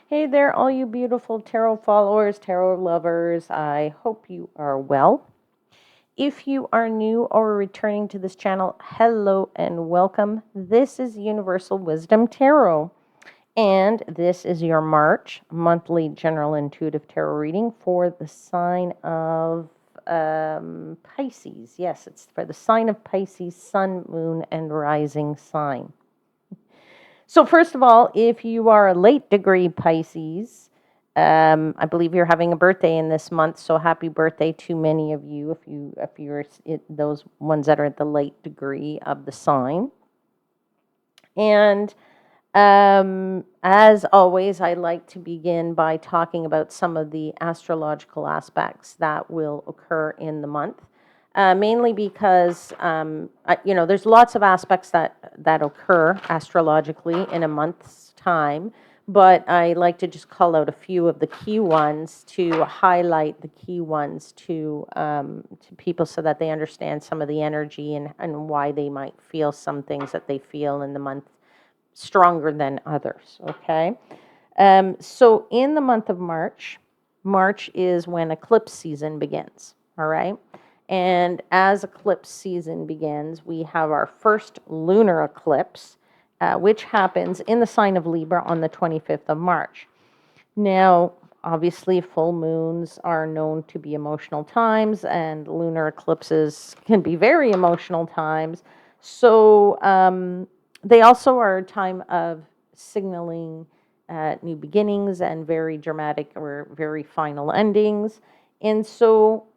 Hey there, all you beautiful tarot followers, tarot lovers. I hope you are well. If you are new or returning to this channel, hello and welcome. This is Universal Wisdom Tarot, and this is your March monthly general intuitive tarot reading for the sign of Pisces. Yes, it's for the sign of Pisces, sun, moon, and rising sign. So first of all, if you are a late degree Pisces, I believe you're having a birthday in this month. So happy birthday to many of you if you're those ones that are at the late degree of the sign. And as always, I like to begin by talking about some of the astrological aspects that will occur in the month. Mainly because there's lots of aspects that occur astrologically in a month's time, but I like to just call out a few of the key ones to highlight the key ones to people so that they understand some of the energy and why they might feel some things that they feel in the month stronger than others. Okay, so in the month of March, March is when eclipse season begins. All right. And as eclipse season begins, we have our first lunar eclipse, which happens in the sign of Libra on the 25th of March. Now, obviously, full moons are known to be emotional times, and lunar eclipses can be very emotional times. So, they also are a time of signaling new beginnings and very dramatic or very final endings. And so,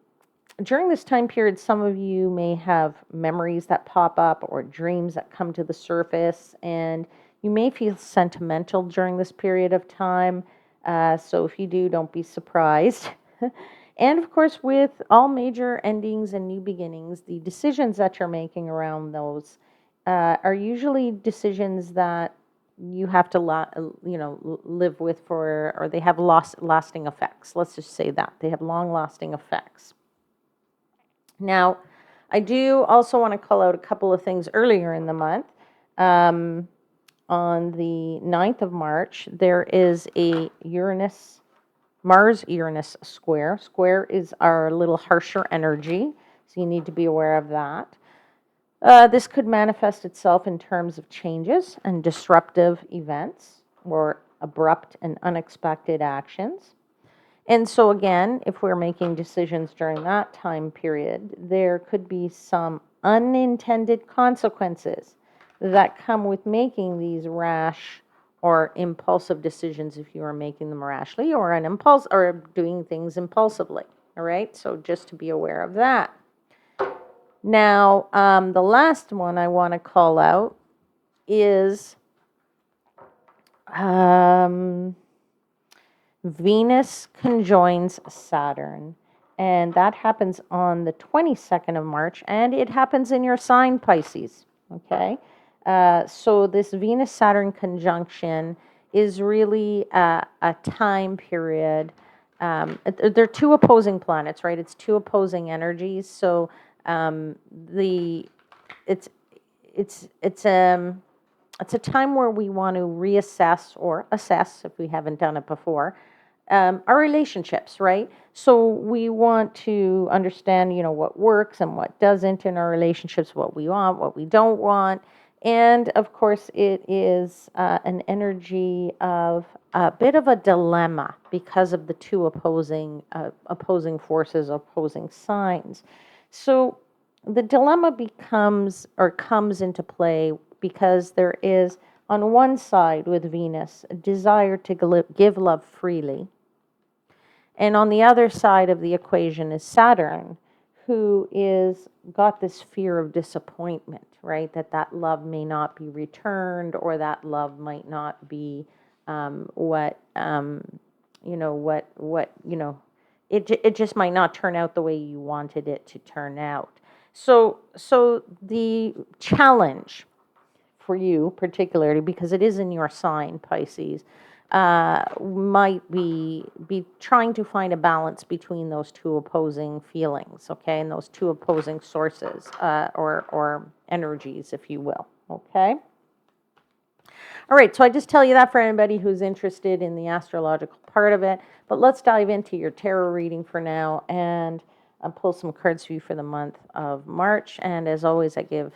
during this time period, some of you may have memories that pop up or dreams that come to the surface, and you may feel sentimental during this period of time. So if you do, don't be surprised. And of course, with all major endings and new beginnings, the decisions that you're making around those are usually decisions that you have to live with for, or they have lasting effects. Let's just say that they have long lasting effects. Now, I do also want to call out a couple of things earlier in the month. On the 9th of March, there is a Mars-Uranus square. Square is our little harsher energy, so you need to be aware of that. This could manifest itself in terms of changes and disruptive events or abrupt and unexpected actions. And so again, if we're making decisions during that time period, there could be some unintended consequences that come with making these rash or impulsive decisions if you are making them rashly or an impulse or doing things impulsively. All right, so just to be aware of that. Now, the last one I want to call out is Venus conjoins Saturn, and that happens on the 22nd of March, and it happens in your sign, Pisces. Okay, so this Venus-Saturn conjunction is really a time period. They're two opposing planets, right? It's two opposing energies. So the it's it's a time where we want to reassess or assess, if we haven't done it before, our relationships, right? So we want to understand, what works and what doesn't in our relationships, what we want, what we don't want. And of course, it is an energy of a bit of a dilemma because of the two opposing forces, opposing signs. So the dilemma becomes or comes into play because there is, on one side with Venus, a desire to give love freely. And on the other side of the equation is Saturn, who is got this fear of disappointment, right? That love may not be returned, or that love might not be it just might not turn out the way you wanted it to turn out. So the challenge for you, particularly because it is in your sign, Pisces, might be trying to find a balance between those two opposing feelings, okay, and those two opposing sources or energies, if you will, okay. All right, so I just tell you that for anybody who's interested in the astrological part of it. But let's dive into your tarot reading for now, and I'll pull some cards for you for the month of March. And as always, I give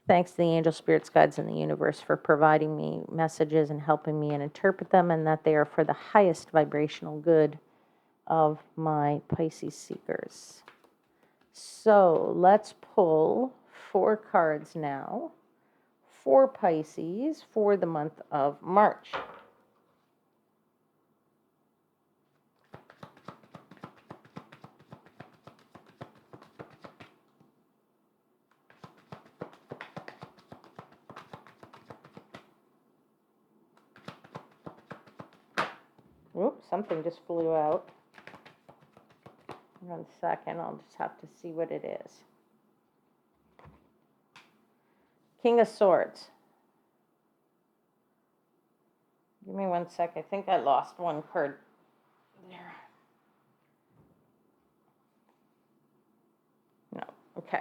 thanks to the angel spirits, guides, and the universe for providing me messages and helping me and interpret them, and that they are for the highest vibrational good of my Pisces seekers. So let's pull 4 cards now for Pisces for the month of March. Oops, something just flew out. 1 second, I'll just have to see what it is. King of Swords. Give me 1 sec. I think I lost 1 card there. No. Okay.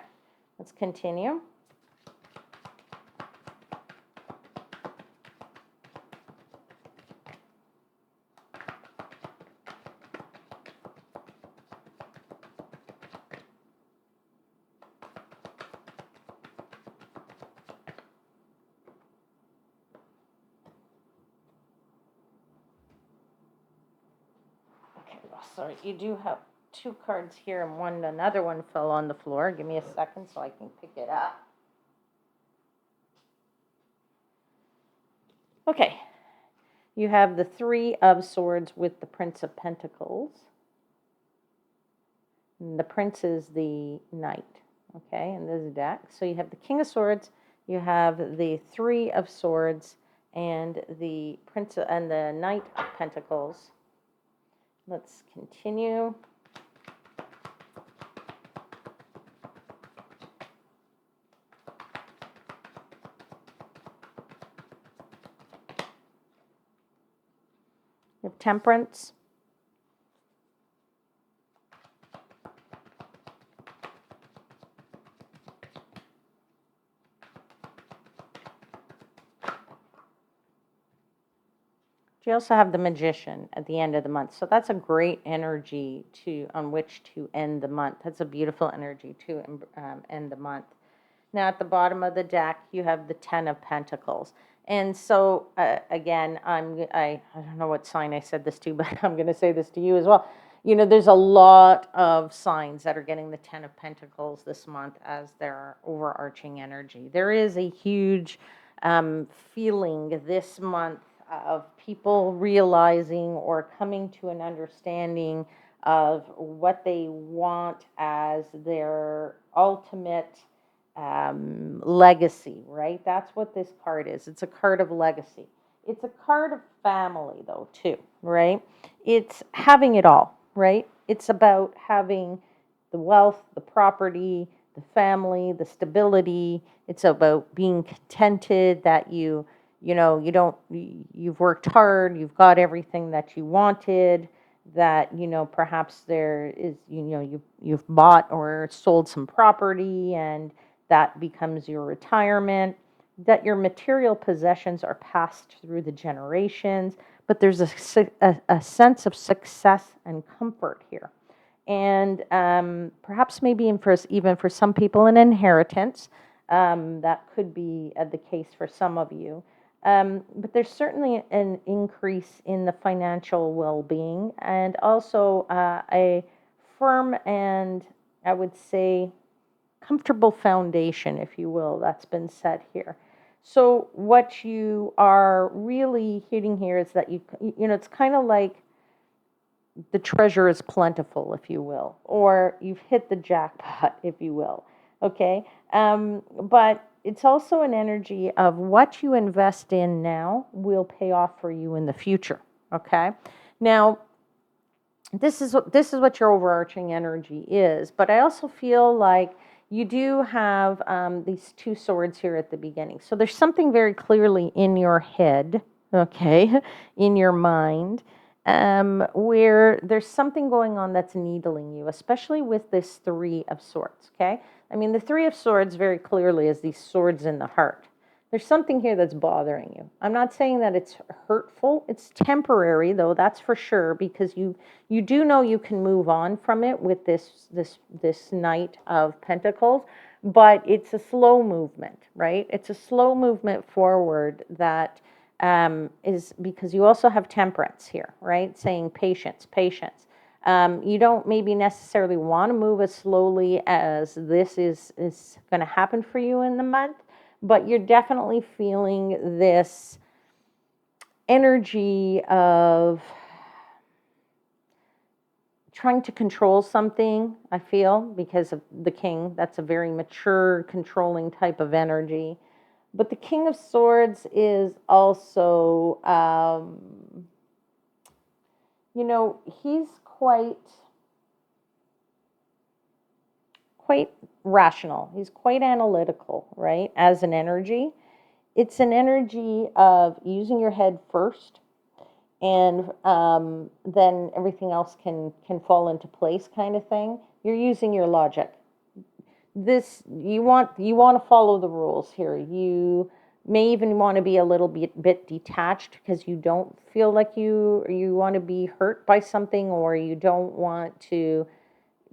Let's continue. Sorry, you do have 2 cards here, and another one fell on the floor. Give me a second so I can pick it up. Okay, you have the 3 of Swords with the Prince of Pentacles. And the Prince is the Knight, okay, in this deck. So you have the King of Swords, you have the 3 of Swords, and the Prince and the Knight of Pentacles. Let's continue. You have Temperance. You also have the Magician at the end of the month. So that's a great energy on which to end the month. That's a beautiful energy to end the month. Now at the bottom of the deck, you have the 10 of Pentacles. And so, again, I don't know what sign I said this to, but I'm going to say this to you as well. You know, there's a lot of signs that are getting the 10 of Pentacles this month as their overarching energy. There is a huge feeling this month of people realizing or coming to an understanding of what they want as their ultimate legacy, right? That's what this card is. It's a card of legacy. It's a card of family, though, too, right? It's having it all, right? It's about having the wealth, the property, the family, the stability. It's about being contented that you've worked hard, you've got everything that you wanted, that, perhaps there is, you've bought or sold some property and that becomes your retirement, that your material possessions are passed through the generations, but there's a sense of success and comfort here. And perhaps maybe even for some people, an inheritance. That could be the case for some of you. But there's certainly an increase in the financial well-being, and also a firm and, I would say, comfortable foundation, if you will, that's been set here. So what you are really hitting here is that it's kind of like the treasure is plentiful, if you will, or you've hit the jackpot, if you will. Okay, but it's also an energy of what you invest in now will pay off for you in the future. Okay, now this is what your overarching energy is, but I also feel like you do have these 2 swords here at the beginning. So there's something very clearly in your head, okay, in your mind, where there's something going on that's needling you, especially with this 3 of Swords, okay? I mean, the 3 of Swords very clearly is these swords in the heart. There's something here that's bothering you. I'm not saying that it's hurtful. It's temporary, though, that's for sure, because you do know you can move on from it with this Knight of Pentacles, but it's a slow movement, right? It's a slow movement forward that is because you also have Temperance here, right? Saying patience, patience. You don't maybe necessarily want to move as slowly as this is going to happen for you in the month, but you're definitely feeling this energy of trying to control something, I feel, because of the King. That's a very mature, controlling type of energy. But the King of Swords is also, he's quite rational. He's quite analytical, right? As an energy. It's an energy of using your head first, and then everything else can fall into place, kind of thing. You're using your logic. You want to follow the rules here. You may even want to be a little bit detached because you don't feel like you want to be hurt by something, or you don't want to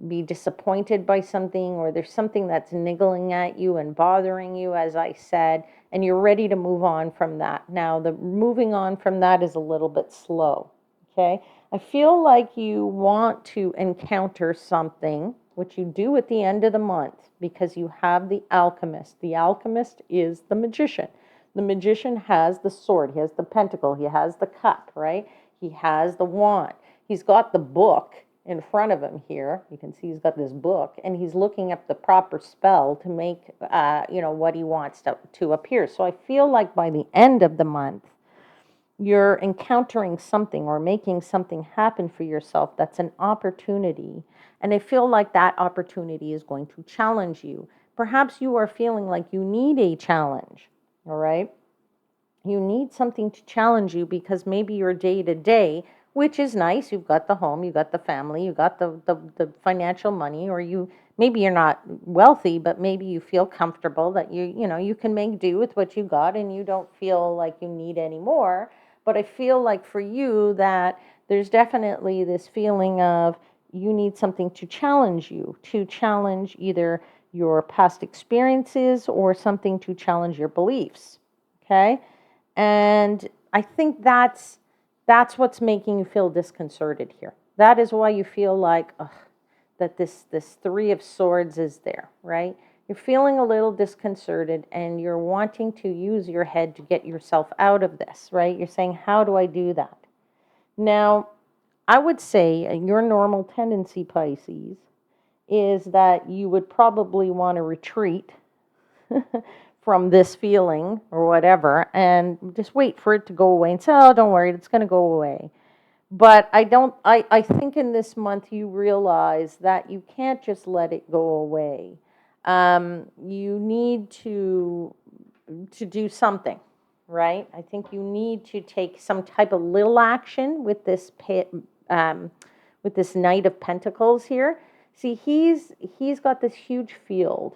be disappointed by something, or there's something that's niggling at you and bothering you, as I said, and you're ready to move on from that. Now, the moving on from that is a little bit slow, okay? I feel like you want to encounter something, which you do at the end of the month, because you have the Alchemist. The Alchemist is the Magician. The Magician has the sword, he has the pentacle, he has the cup, right? He has the wand. He's got the book in front of him here. You can see he's got this book, and he's looking up the proper spell to make, what he wants to appear. So I feel like by the end of the month, you're encountering something or making something happen for yourself that's an opportunity. And I feel like that opportunity is going to challenge you. Perhaps you are feeling like you need a challenge, all right? You need something to challenge you because maybe your day to day, which is nice, you've got the home, you've got the family, you got the financial money, or maybe you're not wealthy, but maybe you feel comfortable that you can make do with what you got and you don't feel like you need any more. But I feel like for you that there's definitely this feeling of you need something to challenge you, to challenge either your past experiences or something to challenge your beliefs. Okay? And I think that's what's making you feel disconcerted here. That is why you feel like that this Three of Swords is there, right? You're feeling a little disconcerted and you're wanting to use your head to get yourself out of this, right? You're saying, how do I do that? Now, I would say your normal tendency, Pisces, is that you would probably want to retreat from this feeling or whatever and just wait for it to go away and say, oh, don't worry, it's going to go away. But I think in this month you realize that you can't just let it go away. You need to do something, right? I think you need to take some type of little action with this Knight of Pentacles here. See, he's got this huge field.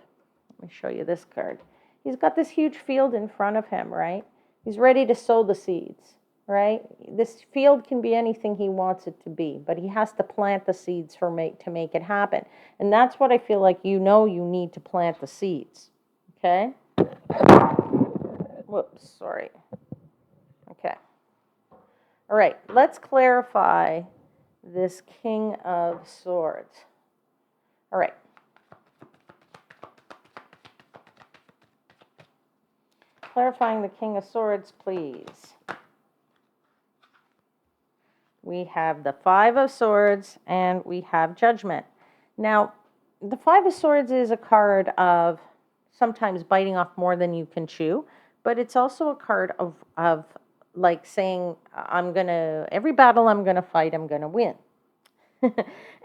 Let me show you this card. He's got this huge field in front of him, right? He's ready to sow the seeds, right? This field can be anything he wants it to be, but he has to plant the seeds to make it happen. And that's what I feel like you need to plant the seeds, okay? Whoops, sorry. Okay. All right, let's clarify this King of Swords. All right. Clarifying the King of Swords, please. We have the Five of Swords and we have Judgment. Now, the Five of Swords is a card of sometimes biting off more than you can chew, but it's also a card of like saying, every battle I'm going to fight, I'm going to win.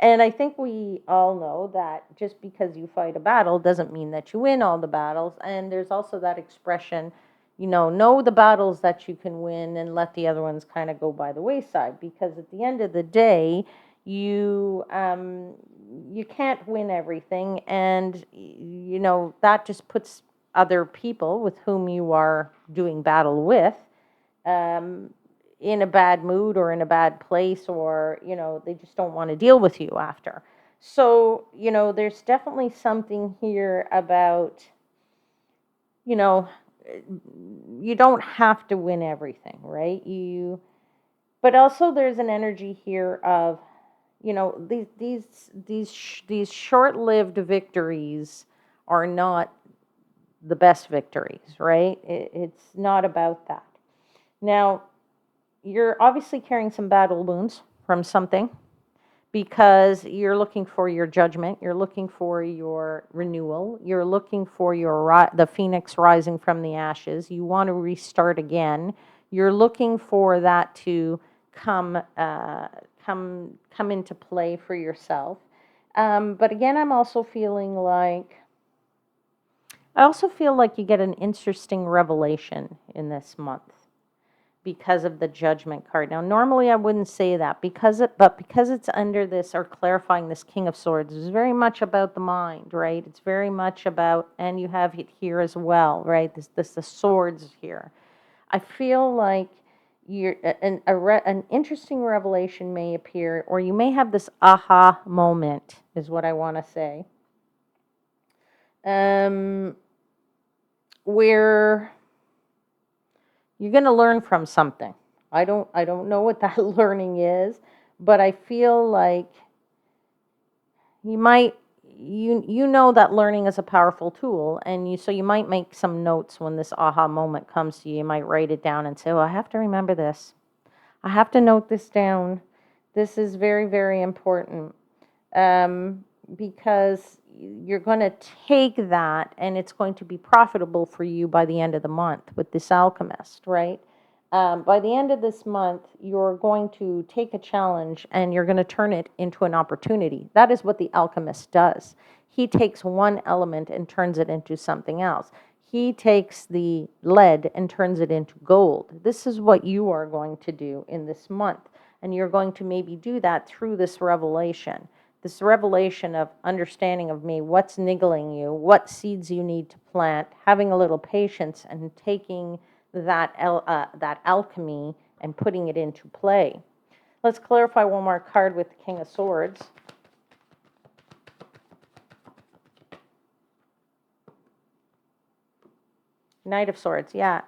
And I think we all know that just because you fight a battle doesn't mean that you win all the battles. And there's also that expression, know the battles that you can win and let the other ones kind of go by the wayside. Because at the end of the day, you can't win everything. And, that just puts other people with whom you are doing battle with um, in a bad mood or in a bad place, or, they just don't want to deal with you after. So, there's definitely something here about, you know, you don't have to win everything, right? But also there's an energy here of, these short-lived victories are not the best victories, right? It's not about that. Now, you're obviously carrying some battle wounds from something, because you're looking for your judgment, you're looking for your renewal, you're looking for the phoenix rising from the ashes. You want to restart again. You're looking for that to come come into play for yourself. But again, I also feel like you get an interesting revelation in this month because of the judgment card. Now, normally I wouldn't say that, but because it's under this, or clarifying this King of Swords, is very much about the mind, right? It's very much about, and you have it here as well, right? The swords here. I feel like an interesting revelation may appear, or you may have this aha moment, is what I want to say. Where you're going to learn from something. I don't know what that learning is, but I feel like you might you know that learning is a powerful tool, and you might make some notes when this aha moment comes to you. You might write it down and say, "Oh, I have to remember this. I have to note this down. This is very, very important." Because you're going to take that, and it's going to be profitable for you by the end of the month with this alchemist, right? By the end of this month, you're going to take a challenge and you're going to turn it into an opportunity. That is what the alchemist does. He takes one element and turns it into something else. He takes the lead and turns it into gold. This is what you are going to do in this month. And you're going to maybe do that through this revelation of understanding of me, what's niggling you, what seeds you need to plant, having a little patience, and taking that alchemy and putting it into play. Let's clarify one more card with the King of Swords. Knight of Swords, yeah.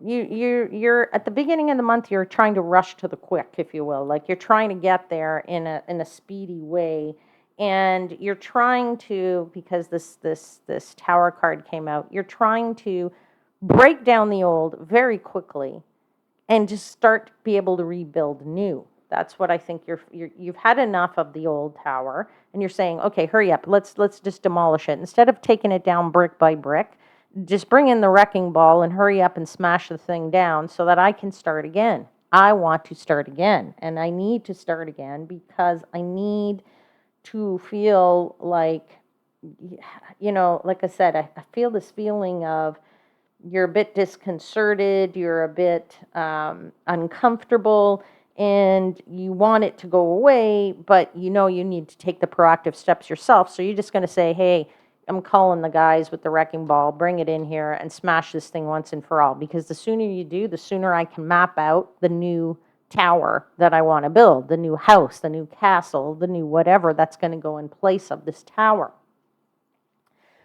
You're at the beginning of the month, you're trying to rush to the quick, if you will. Like, you're trying to get there in a speedy way, and you're trying to, because this Tower card came out, you're trying to break down the old very quickly and just start to be able to rebuild new. That's what I think you've had enough of the old tower, and you're saying, okay, hurry up, let's just demolish it. Instead of taking it down brick by brick, just bring in the wrecking ball and hurry up and smash the thing down so that I can start again. I want to start again, and I need to start again because I need to feel like, like I said, I feel this feeling of, you're a bit disconcerted, you're a bit uncomfortable, and you want it to go away, but you need to take the proactive steps yourself. So you're just going to say, hey, I'm calling the guys with the wrecking ball, bring it in here and smash this thing once and for all. Because the sooner you do, the sooner I can map out the new tower that I want to build, the new house, the new castle, the new whatever that's going to go in place of this tower.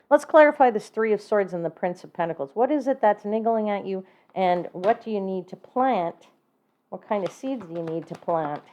Let's clarify this Three of Swords and the Prince of Pentacles. What is it that's niggling at you, and what do you need to plant? What kind of seeds do you need to plant?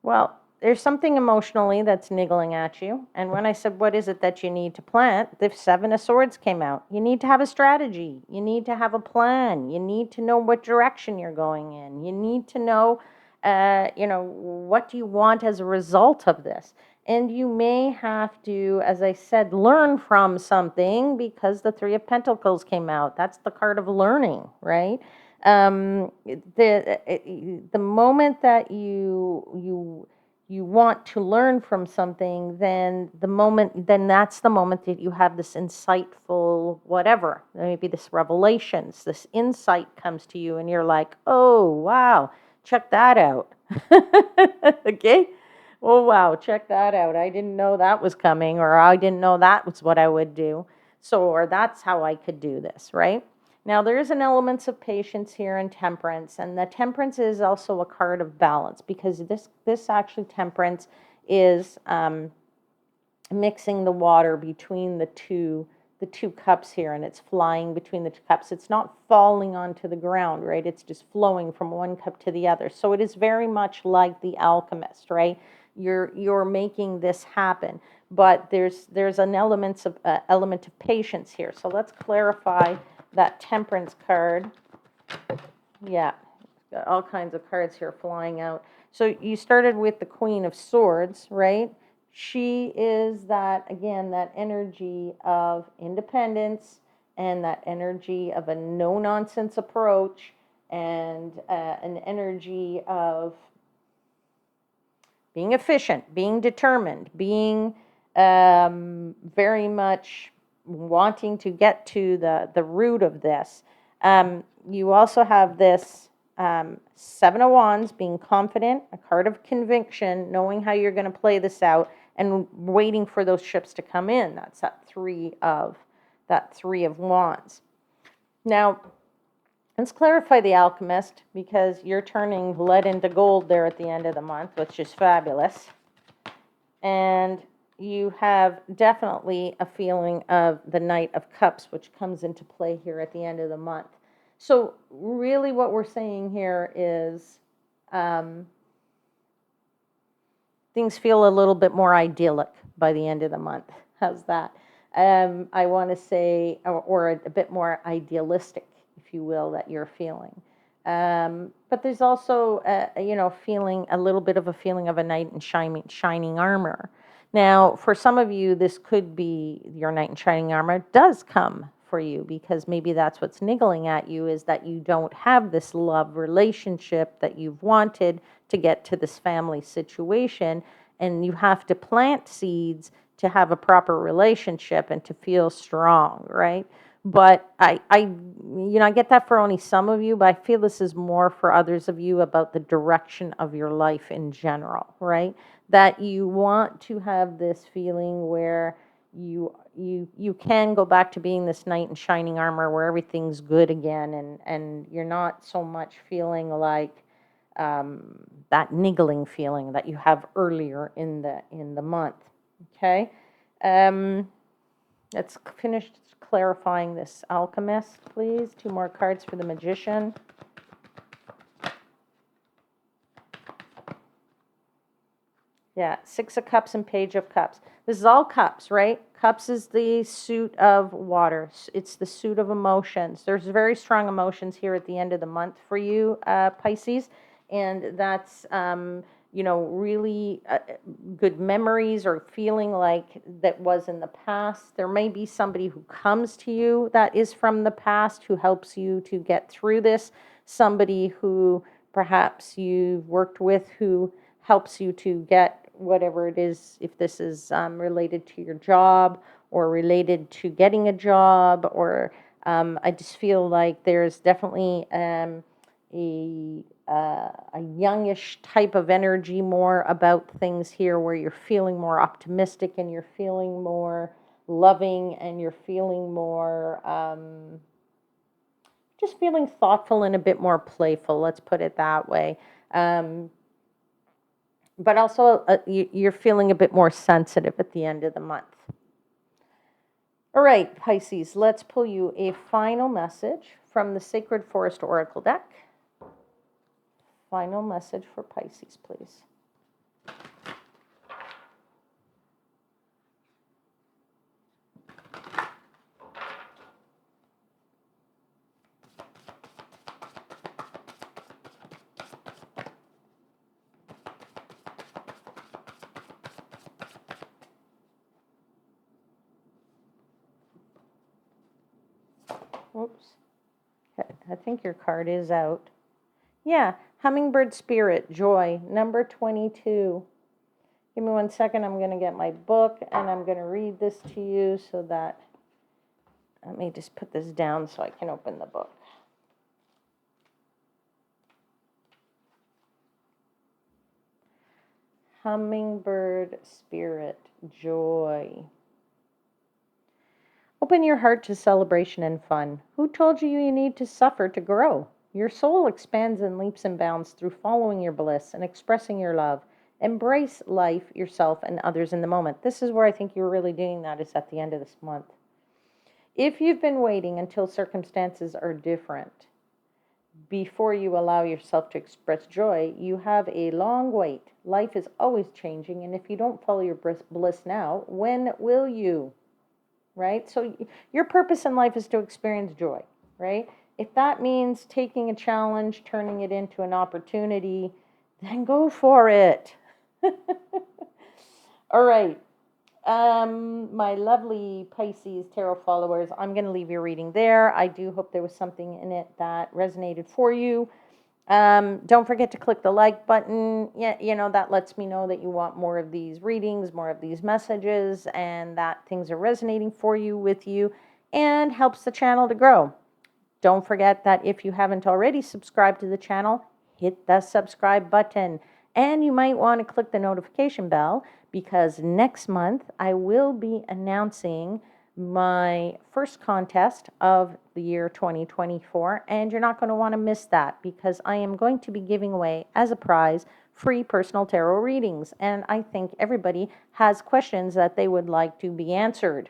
Well, there's something emotionally that's niggling at you. And when I said, what is it that you need to plant? The Seven of Swords came out. You need to have a strategy. You need to have a plan. You need to know what direction you're going in. You need to know, what do you want as a result of this? And you may have to, as I said, learn from something, because the Three of Pentacles came out. That's the card of learning, right? The moment that you you want to learn from something, then that's the moment that you have this insightful whatever, maybe this revelations, this insight comes to you and you're like, oh wow, check that out. Okay. Oh wow, check that out. I didn't know that was coming, or I didn't know that was what I would do. So, or that's how I could do this, right? Now, there is an element of patience here and temperance, and the temperance is also a card of balance, because this actually temperance is mixing the water between the two cups here, and it's flying between the two cups. It's not falling onto the ground, right? It's just flowing from one cup to the other. So it is very much like the alchemist, right? You're making this happen, but there's an element of patience here. So let's clarify that temperance card. Yeah, got all kinds of cards here flying out. So you started with the Queen of Swords, right? She is that, again, that energy of independence and that energy of a no nonsense approach, and an energy of being efficient, being determined, being very much wanting to get to the root of this. You also have this Seven of Wands, being confident, a card of conviction, knowing how you're going to play this out, and waiting for those ships to come in. That's that Three of Wands. Now, let's clarify the alchemist, because you're turning lead into gold there at the end of the month, which is fabulous. And you have definitely a feeling of the Knight of Cups, which comes into play here at the end of the month. So really what we're saying here is things feel a little bit more idyllic by the end of the month. How's that? I want to say, or a bit more idealistic, if you will, that you're feeling. But there's also, feeling a little bit of a feeling of a knight in shining armor. Now, for some of you, this could be your knight in shining armor does come for you, because maybe that's what's niggling at you, is that you don't have this love relationship that you've wanted to get to this family situation, and you have to plant seeds to have a proper relationship and to feel strong, right? But I get that for only some of you, but I feel this is more for others of you about the direction of your life in general, right? That you want to have this feeling where you can go back to being this knight in shining armor, where everything's good again, and you're not so much feeling like that niggling feeling that you have earlier in the month. Okay. Let's finish clarifying this alchemist, please. 2 more cards for the magician. Yeah, 6 of Cups and Page of Cups. This is all cups, right? Cups is the suit of water. It's the suit of emotions. There's very strong emotions here at the end of the month for you, Pisces. And that's, really good memories, or feeling like that was in the past. There may be somebody who comes to you that is from the past, who helps you to get through this. Somebody who perhaps you've worked with, who helps you to get whatever it is, if this is related to your job or related to getting a job, or I just feel like there's definitely a youngish type of energy more about things here, where you're feeling more optimistic and you're feeling more loving and you're feeling more just feeling thoughtful and a bit more playful, let's put it that way. But also you're feeling a bit more sensitive at the end of the month. All right, Pisces, let's pull you a final message from the Sacred Forest Oracle deck. Final message for Pisces, please. Whoops. I think your card is out. Yeah, Hummingbird Spirit, Joy, number 22. Give me 1 second. I'm going to get my book and I'm going to read this to you so that, let me just put this down so I can open the book. Hummingbird Spirit, Joy. Open your heart to celebration and fun. Who told you you need to suffer to grow? Your soul expands in leaps and bounds through following your bliss and expressing your love. Embrace life, yourself, and others in the moment. This is where I think you're really doing that, is at the end of this month. If you've been waiting until circumstances are different before you allow yourself to express joy, you have a long wait. Life is always changing, and if you don't follow your bliss now, when will you? Right? So your purpose in life is to experience joy, right? If that means taking a challenge, turning it into an opportunity, then go for it. All right. My lovely Pisces tarot followers, I'm going to leave your reading there. I do hope there was something in it that resonated for you. Don't forget to click the like button. Yeah, that lets me know that you want more of these readings, more of these messages, and that things are resonating for you, with you, and helps the channel to grow. Don't forget that if you haven't already subscribed to the channel, hit the subscribe button. And you might want to click the notification bell, because next month I will be announcing my first contest of the year 2024, and you're not going to want to miss that, because I am going to be giving away as a prize free personal tarot readings, and I think everybody has questions that they would like to be answered.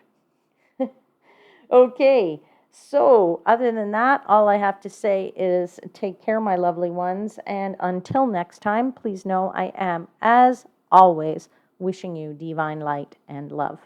Okay, so other than that, all I have to say is take care, my lovely ones, and until next time, please know I am, as always, wishing you divine light and love.